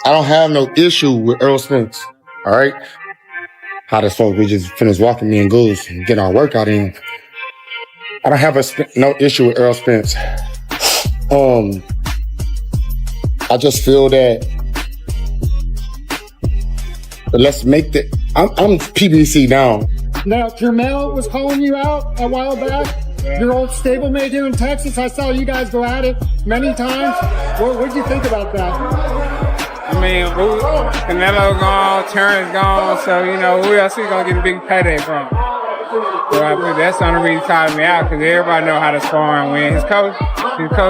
I don't have no issue with Errol Spence. All right. How the fuck we just finished walking me and Goose and getting our workout in. I don't have no issue with Errol Spence. I just feel that let's make the. I'm PBC down. Now, Jermell was calling you out a while back. Your old stablemate here in Texas. I saw you guys go at it many times. What did you think about that? I mean, Canelo gone, Terrence gone, so, you know, who else we going to get a big payday from? So I think that's the only reason he called me out, because everybody know how to spar and win. His coach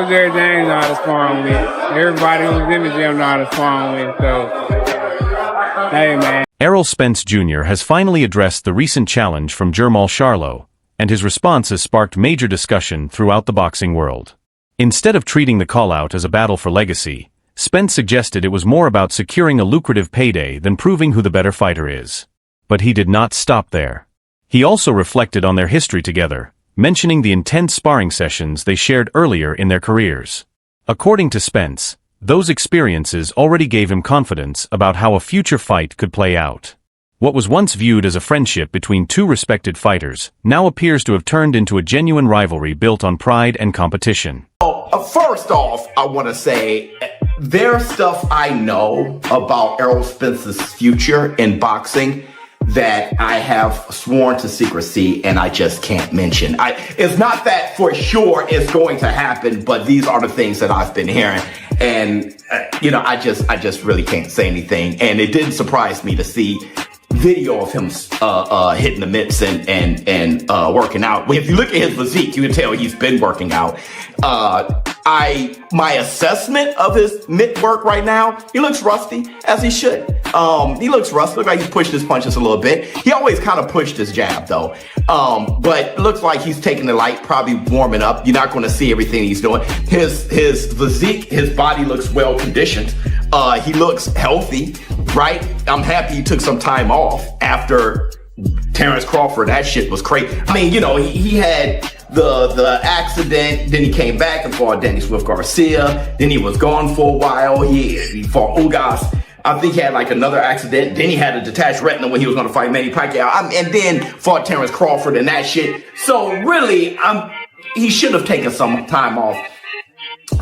Jerry James know how to spar and win. Everybody who's in the gym know how to spar and win, so, hey, man. Errol Spence Jr. has finally addressed the recent challenge from Jermell Charlo, and his response has sparked major discussion throughout the boxing world. Instead of treating the call-out as a battle for legacy, Spence suggested it was more about securing a lucrative payday than proving who the better fighter is. But he did not stop there. He also reflected on their history together, mentioning the intense sparring sessions they shared earlier in their careers. According to Spence, those experiences already gave him confidence about how a future fight could play out. What was once viewed as a friendship between two respected fighters now appears to have turned into a genuine rivalry built on pride and competition. First off, I want to say there's stuff I know about Errol Spence's future in boxing that I have sworn to secrecy and I just can't mention. It's not that for sure it's going to happen, but these are the things that I've been hearing. And, I just really can't say anything. And it didn't surprise me to see video of him hitting the mitts and working out. If you look at his physique, you can tell he's been working out. My assessment of his mitt work right now, he looks rusty, as he should. He looks rusty. Looks like he's pushed his punches a little bit. He always kind of pushed his jab, though. But looks like he's taking it light, probably warming up. You're not going to see everything he's doing. His physique, his body looks well conditioned. He looks healthy, right? I'm happy he took some time off after Terrence Crawford. That shit was crazy. I mean, he had the accident, then he came back and fought Danny Swift Garcia, then he was gone for a while. He fought Ugas. I think he had like another accident. Then he had a detached retina when he was going to fight Manny Pacquiao, and then fought Terrence Crawford and that shit. So really, he should have taken some time off,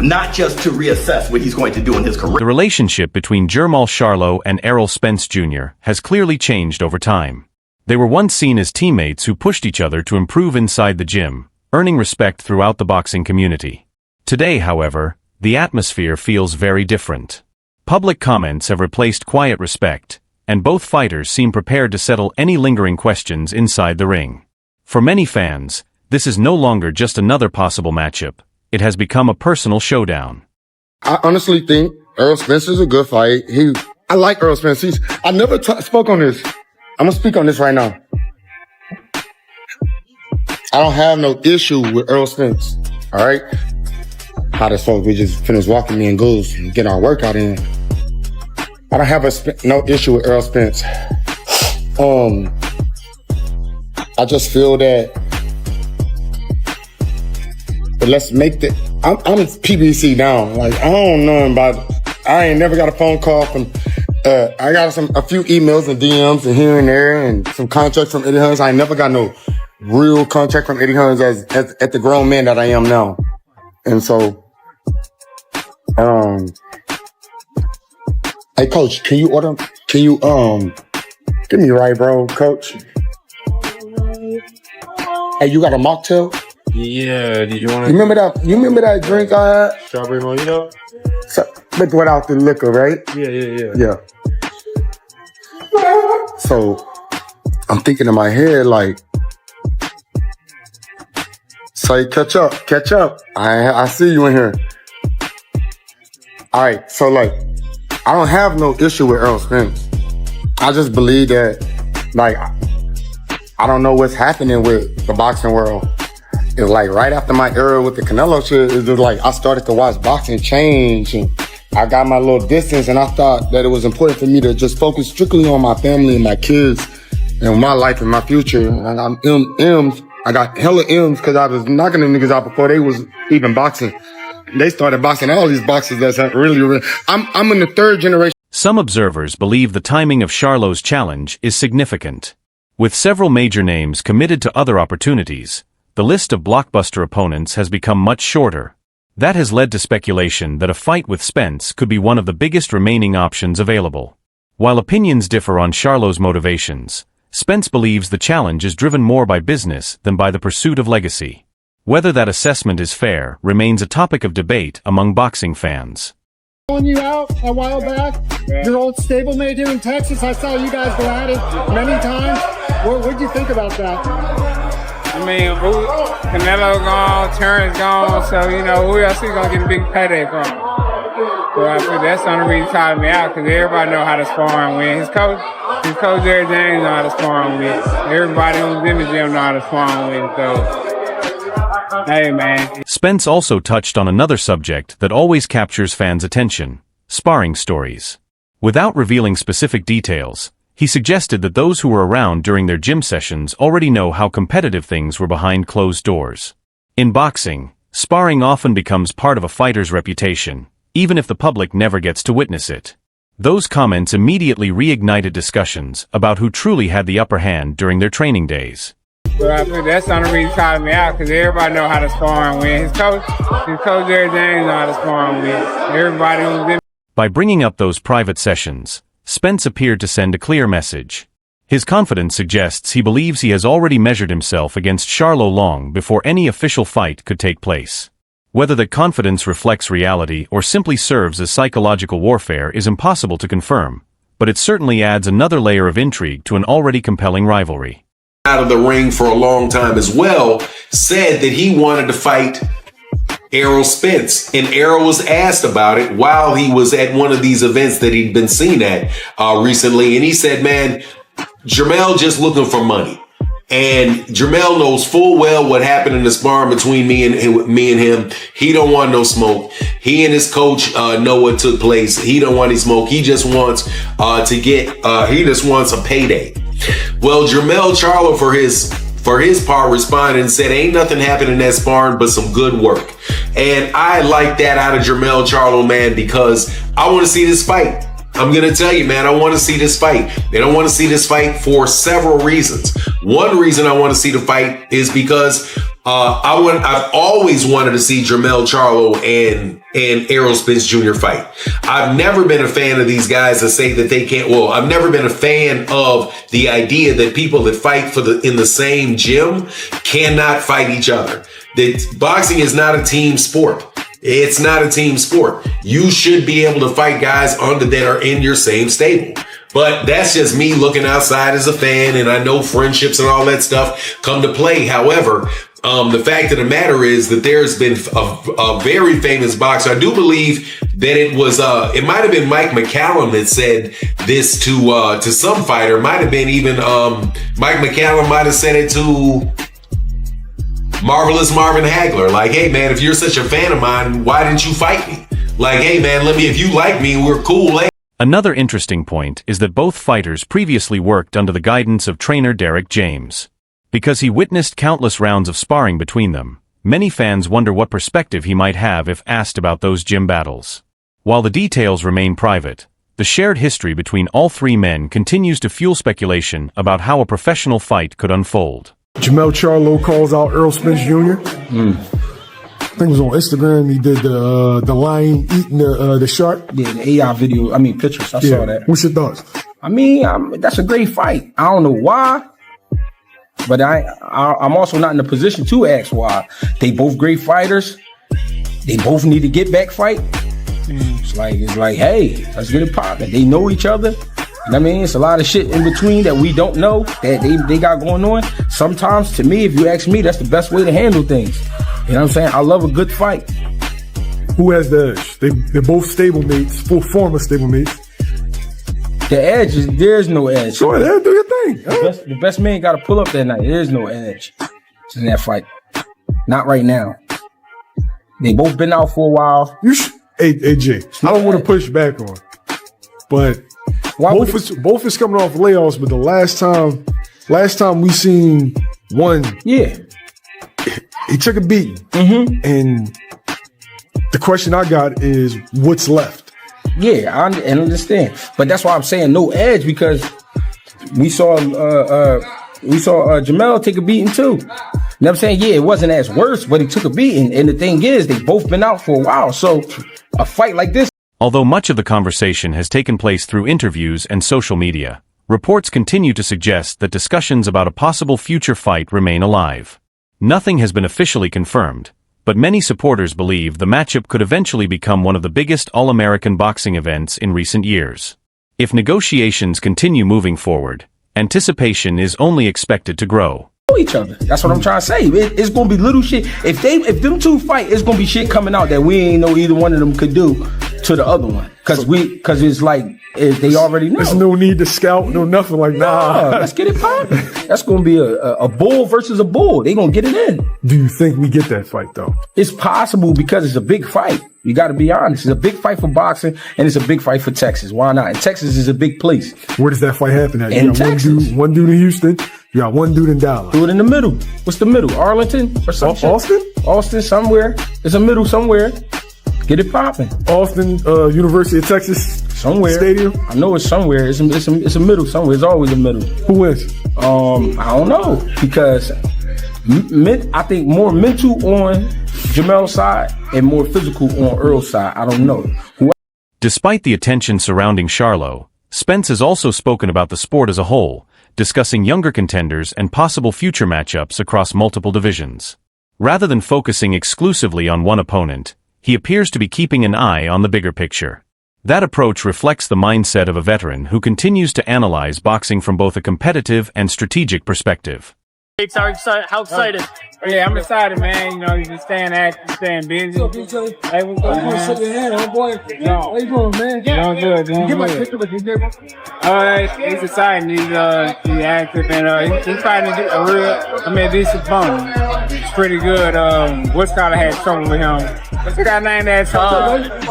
not just to reassess what he's going to do in his career. The relationship between Jermell Charlo and Errol Spence Jr. has clearly changed over time. They were once seen as teammates who pushed each other to improve inside the gym, earning respect throughout the boxing community. Today, however, the atmosphere feels very different. Public comments have replaced quiet respect, and both fighters seem prepared to settle any lingering questions inside the ring. For many fans, this is no longer just another possible matchup. It has become a personal showdown. I honestly think Errol Spence is a good fight. I like Errol Spence. I never spoke on this. I'm going to speak on this right now. I don't have no issue with Errol Spence. All right. How the fuck we just finished walking me and Goose and getting our workout in. I don't have no issue with Errol Spence. I just feel that let's make the. I'm PBC down. Like, I don't know about it. I ain't never got a phone call from. I got a few emails and DMs and here and there and some contracts from Eddie Hearns. I ain't never got no real contract from Eddie Hearns as at the grown man that I am now. And so, hey coach, can you get me right, bro, coach? Hey, you got a mocktail? Yeah, did you want to? You remember that drink I had? Strawberry mojito? But without the liquor, right? Yeah. So, I'm thinking in my head, like, say, catch up. I see you in here. All right, so like, I don't have no issue with Errol Spence. I just believe that, like, I don't know what's happening with the boxing world. It's like right after my era with the Canelo shit, it was like I started to watch boxing change and I got my little distance, and I thought that it was important for me to just focus strictly on my family and my kids and my life and my future. And I'm M's. I got hella M's because I was knocking them niggas out before they was even boxing. They started boxing all these boxers that's really. I'm in the third generation. Some observers believe the timing of Charlo's challenge is significant. With several major names committed to other opportunities, the list of blockbuster opponents has become much shorter. That has led to speculation that a fight with Spence could be one of the biggest remaining options available. While opinions differ on Charlo's motivations, Spence believes the challenge is driven more by business than by the pursuit of legacy. Whether that assessment is fair remains a topic of debate among boxing fans. Calling you out a while back, your old stablemate here in Texas. I saw you guys go at it many times. What'd you think about that? I mean, Canelo gone, Terrence gone, so, you know, who else is going to get a big payday from? So I think that's the only reason calling me out, because everybody know how to spar and win. His coach Jerry James know how to spar and win. Everybody who's in the gym know how to spar and win, so, hey, man. Spence also touched on another subject that always captures fans' attention: sparring stories. Without revealing specific details, he suggested that those who were around during their gym sessions already know how competitive things were behind closed doors. In boxing, sparring often becomes part of a fighter's reputation, even if the public never gets to witness it. Those comments immediately reignited discussions about who truly had the upper hand during their training days. So I think that's the only reason calling me out, because everybody know how to spar and win. His coach Jerry James know how to spar and win. Everybody who's in. By bringing up those private sessions, Spence appeared to send a clear message. His confidence suggests he believes he has already measured himself against Charlo long before any official fight could take place. Whether that confidence reflects reality or simply serves as psychological warfare is impossible to confirm, but it certainly adds another layer of intrigue to an already compelling rivalry. Out of the ring for a long time as well, said that he wanted to fight Errol Spence, and Errol was asked about it while he was at one of these events that he'd been seen at recently, and he said, man, Jermell just looking for money. And Jermell knows full well what happened in the sparring between me and him. He don't want no smoke. He and his coach know what took place. He don't want any smoke. He just wants he just wants a payday. Well, Jermell Charlo for his part responded and said, ain't nothing happened in that sparring but some good work. And I like that out of Jermell Charlo, man, because I want to see this fight. I'm going to tell you, man, I want to see this fight. And I want to see this fight for several reasons. One reason I want to see the fight is because I've always wanted to see Jermell Charlo and Errol Spence Jr. fight. I've never been a fan of these guys that say that they can't. Well, I've never been a fan of the idea that people that fight in the same gym cannot fight each other. That boxing is not a team sport. It's not a team sport. You should be able to fight guys that are in your same stable. But that's just me looking outside as a fan, and I know friendships and all that stuff come to play. However, the fact of the matter is that there's been a very famous boxer. I do believe that it might have been Mike McCallum that said this to some fighter. It might have been even Mike McCallum might have said it to Marvelous Marvin Hagler. Like, hey man, if you're such a fan of mine, why didn't you fight me? Like, hey man, if you like me, we're cool. Hey. Another interesting point is that both fighters previously worked under the guidance of trainer Derek James. Because he witnessed countless rounds of sparring between them, many fans wonder what perspective he might have if asked about those gym battles. While the details remain private, the shared history between all three men continues to fuel speculation about how a professional fight could unfold. Jermell Charlo calls out Errol Spence Jr. I think it was on Instagram. He did the lion eating the shark. Yeah, the AI video. Pictures. I saw that. What's your thoughts? That's a great fight. I don't know why, but I'm also not in a position to ask why. They both great fighters. They both need to get back fight. It's like, hey, let's get it popping. They know each other. It's a lot of shit in between that we don't know that they got going on. Sometimes, to me, if you ask me, that's the best way to handle things. You know what I'm saying? I love a good fight. Who has the edge? They're both stablemates, former stablemates. The edge there's no edge. Go ahead, do your thing. The best man got to pull up that night. There's no edge in that fight. Not right now. They both been out for a while. Hey, Jay, I don't want to push back on, but both is coming off layoffs. But the last time we seen one, yeah, he took a beating, and the question I got is, what's left? Yeah, I understand. But that's why I'm saying no edge, because we saw Jermell take a beating too. You know what I'm saying? Yeah, it wasn't as worse, but he took a beating. And the thing is, they both been out for a while. So a fight like this. Although much of the conversation has taken place through interviews and social media, reports continue to suggest that discussions about a possible future fight remain alive. Nothing has been officially confirmed, but many supporters believe the matchup could eventually become one of the biggest all-American boxing events in recent years. If negotiations continue moving forward, anticipation is only expected to grow. Each other. That's what I'm trying to say. It's gonna be little shit. If them two fight, it's gonna be shit coming out that we ain't know either one of them could do to the other one. Cause it's like they already know. There's no need to scout, no nothing like nah. Let's get it popping. That's gonna be a bull versus a bull. They gonna get it in. Do you think we get that fight though? It's possible because it's a big fight. You got to be honest. It's a big fight for boxing, and it's a big fight for Texas. Why not? And Texas is a big place. Where does that fight happen at? In you got Texas. one dude in Houston. You got one dude in Dallas. Do it in the middle. What's the middle? Arlington or something? Austin? Austin somewhere. It's a middle somewhere. Get it popping. Austin, University of Texas somewhere. Stadium. I know it's somewhere. It's a middle somewhere. It's always a middle. Who wins? I don't know, because I think more mental on Jermell's side and more physical on Errol's side. I don't know. Despite the attention surrounding Charlo, Spence has also spoken about the sport as a whole, discussing younger contenders and possible future matchups across multiple divisions. Rather than focusing exclusively on one opponent, he appears to be keeping an eye on the bigger picture. That approach reflects the mindset of a veteran who continues to analyze boxing from both a competitive and strategic perspective. How excited? Yeah, I'm excited, man. You know, you just staying active, staying busy. Hey, what's up, man? Shake your hand, homeboy. No. How you doing, man? Doing good, doing Get my good. picture with you, nigga. He's exciting. He's active, and he's fighting a decent opponent. It's pretty good. What's kind of had trouble with him? What's the guy named that?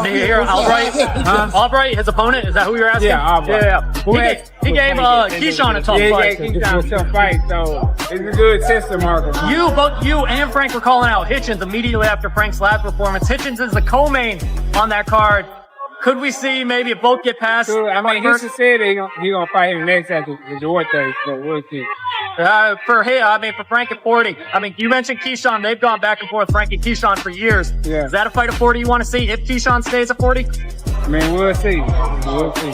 Here, Albright. Albright, his opponent. Is that who you're asking? Yeah, Albright. Yeah. He gave Keyshawn a tough fight. Yeah, Keyshawn a tough fight. So it's a good system, Marco. Both you and Frank were calling out Hitchens immediately after Frank's last performance. Hitchens is the co-main on that card. Could we see maybe if both get past? I mean, Hitchens said he's gonna fight him next after the Duarte. So we'll see. For Frank at 40. I mean, you mentioned Keyshawn. They've gone back and forth, Frank and Keyshawn, for years. Yeah. Is that a fight at 40 you want to see if Keyshawn stays at 40? I mean, we'll see. We'll see.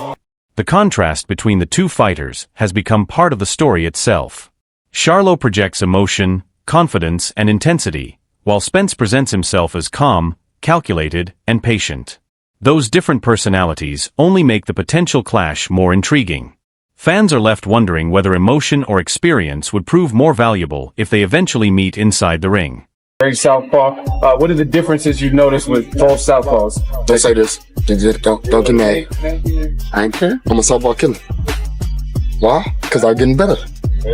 The contrast between the two fighters has become part of the story itself. Charlo projects emotion, confidence, and intensity, while Spence presents himself as calm, calculated, and patient. Those different personalities only make the potential clash more intriguing. Fans are left wondering whether emotion or experience would prove more valuable if they eventually meet inside the ring. Very southpaw. What are the differences you noticed with both southpaws? Don't say this. Don't get mad. I ain't care. I'm a southpaw killer. Why? Because I'm getting better.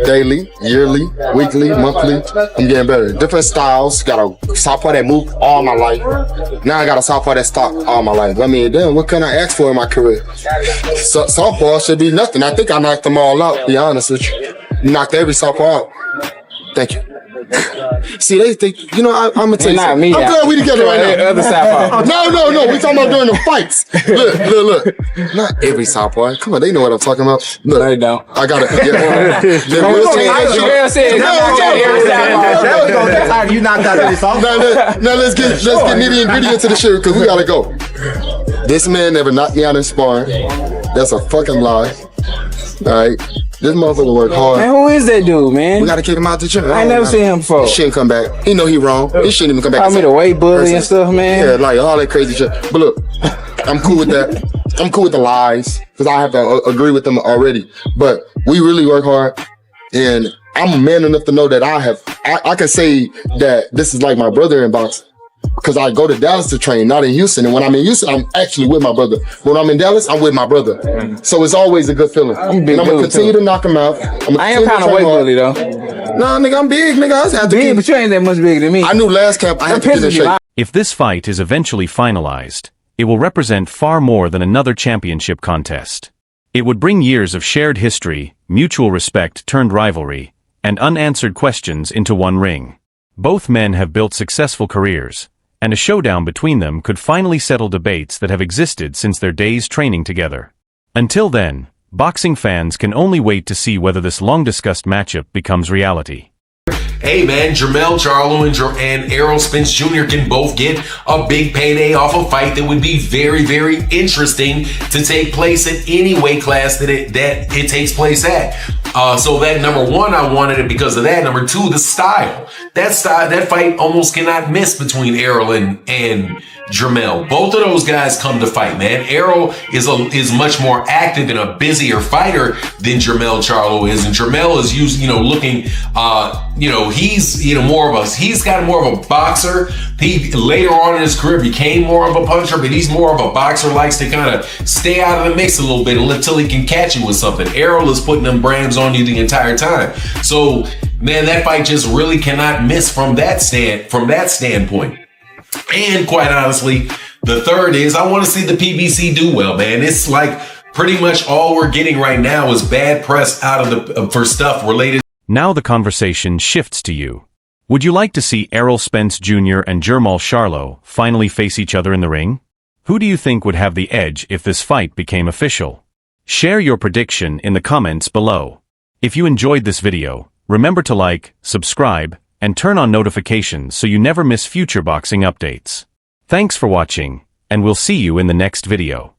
Daily, yearly, weekly, monthly, I'm getting better. Different styles. Got a southpaw that moved all my life. Now I got a southpaw that stopped all my life. I mean, damn, what can I ask for in my career? Southpaw should be nothing. I think I knocked them all out, to be honest with you. Knocked every southpaw out. Thank you. See, they think, you know, I'm gonna tell you not something. me. I'm glad we together right now. Other southpaw. No. We talking about during the fights. Look. Not every southpaw. Come on, they know what I'm talking about. Look, No, they don't. I got it. You knocked out every song. Now let's get nitty and gritty into the shit because we gotta go. This man never knocked me out in sparring. That's a fucking lie. All right, this motherfucker worked hard. Man, who is that dude, man? We gotta kick him out the gym. I ain't never seen him before. He shouldn't come back. He know he wrong. He shouldn't even come back. Call me the weight bully and stuff, man. Yeah, like all that crazy shit. But look, I'm cool with that. I'm cool with the lies because I have to agree with them already. But we really work hard, and I'm man enough to know that I can say that this is like my brother in boxing. Because I go to Dallas to train, not in Houston. And when I'm in Houston, I'm actually with my brother. When I'm in Dallas, I'm with my brother. So it's always a good feeling. And I'm going to continue to knock him out. I am kind of weight bully, though. Nah, nigga, I'm big, nigga. I have to Big, but you ain't that much bigger than me. I knew last camp I had to get in shape. If this fight is eventually finalized, it will represent far more than another championship contest. It would bring years of shared history, mutual respect turned rivalry, and unanswered questions into one ring. Both men have built successful careers, and a showdown between them could finally settle debates that have existed since their days training together. Until then, boxing fans can only wait to see whether this long-discussed matchup becomes reality. Hey man, Jermell Charlo and Errol Spence Jr. can both get a big payday off a fight that would be very, very interesting to take place at any weight class that it takes place at. So that number one, I wanted it because of that. Number two, the style. That fight almost cannot miss between Errol and Jermell. Both of those guys come to fight, man. Errol is much more active and a busier fighter than Jermell Charlo is, and Jermell is looking, he's got more of a boxer. He later on in his career became more of a puncher, but he's more of a boxer, likes to kind of stay out of the mix a little bit until he can catch you with something. Errol is putting them brands on you the entire time. So, man, that fight just really cannot miss from that standpoint. And quite honestly, the third is I want to see the PBC do well, man. It's like pretty much all we're getting right now is bad press for stuff related. Now the conversation shifts to you. Would you like to see Errol Spence Jr. and Jermell Charlo finally face each other in the ring? Who do you think would have the edge if this fight became official? Share your prediction in the comments below. If you enjoyed this video, remember to like, subscribe, and turn on notifications so you never miss future boxing updates. Thanks for watching, and we'll see you in the next video.